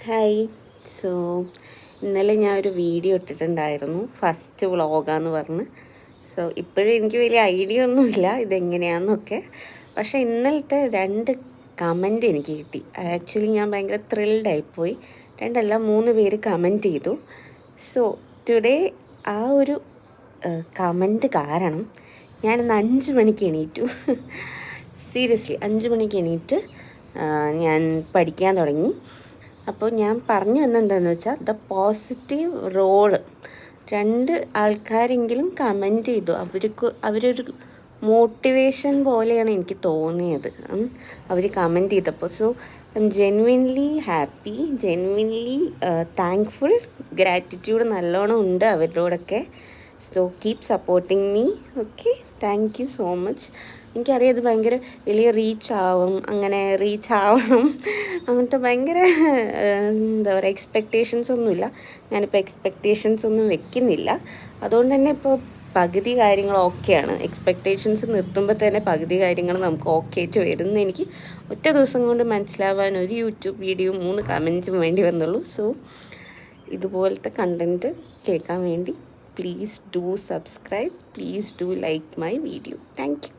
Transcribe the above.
Hi. So ഇന്നലെ ഞാൻ ഒരു വീഡിയോ ഇട്ടിട്ടുണ്ടായിരുന്നു, ഫസ്റ്റ് വ്ളോഗാന്ന് പറഞ്ഞ്. സോ ഇപ്പോഴും എനിക്ക് വലിയ ഐഡിയ ഒന്നുമില്ല ഇതെങ്ങനെയാണെന്നൊക്കെ. പക്ഷേ ഇന്നലത്തെ 2 കമൻറ്റ് എനിക്ക് കിട്ടി. ആക്ച്വലി ഞാൻ ഭയങ്കര ത്രിൽഡായിപ്പോയി. 2 അല്ല 3 പേര് കമൻറ്റ് ചെയ്തു. സോ ടുഡേ ആ ഒരു കമൻറ്റ് കാരണം ഞാനിന്ന് 5 മണിക്ക് എണീറ്റു. സീരിയസ്ലി 5 മണിക്ക് എണീറ്റ് ഞാൻ പഠിക്കാൻ തുടങ്ങി. അപ്പോൾ ഞാൻ പറഞ്ഞു വന്നെന്താണെന്ന് വെച്ചാൽ പോസിറ്റീവ് റോള് 2 ആൾക്കാരെങ്കിലും കമൻറ്റ് ചെയ്തു. അവരൊരു മോട്ടിവേഷൻ പോലെയാണ് എനിക്ക് തോന്നിയത് അവർ കമൻറ്റ് ചെയ്തപ്പോൾ. So I M genuinely happy, genuinely thankful, gratitude നല്ലോണം ഉണ്ട് അവരോടൊക്കെ. So keep supporting me. Okay, thank you so much. എനിക്കറിയാം ഇത് ഭയങ്കര വലിയ റീച്ച് ആവണം അങ്ങനത്തെ ഭയങ്കര എന്താ പറയുക എക്സ്പെക്റ്റേഷൻസ് ഒന്നുമില്ല. ഞാനിപ്പോൾ എക്സ്പെക്റ്റേഷൻസ് ഒന്നും വെക്കുന്നില്ല. അതുകൊണ്ട് തന്നെ ഇപ്പോൾ പകുതി കാര്യങ്ങൾ ഓക്കെയാണ്. എക്സ്പെക്റ്റേഷൻസ് നിർത്തുമ്പോൾ തന്നെ പകുതി കാര്യങ്ങൾ നമുക്ക് ഓക്കെ ആയിട്ട് വരുമെന്ന് എനിക്ക് ഒറ്റ ദിവസം കൊണ്ട് മനസ്സിലാവാൻ ഒരു യൂട്യൂബ് വീഡിയോ 3 കമൻറ്റ്സും വേണ്ടി വന്നുള്ളൂ. സോ ഇതുപോലത്തെ കണ്ടൻറ്റ് കേൾക്കാൻ വേണ്ടി please do subscribe, please do like my video. Thank you.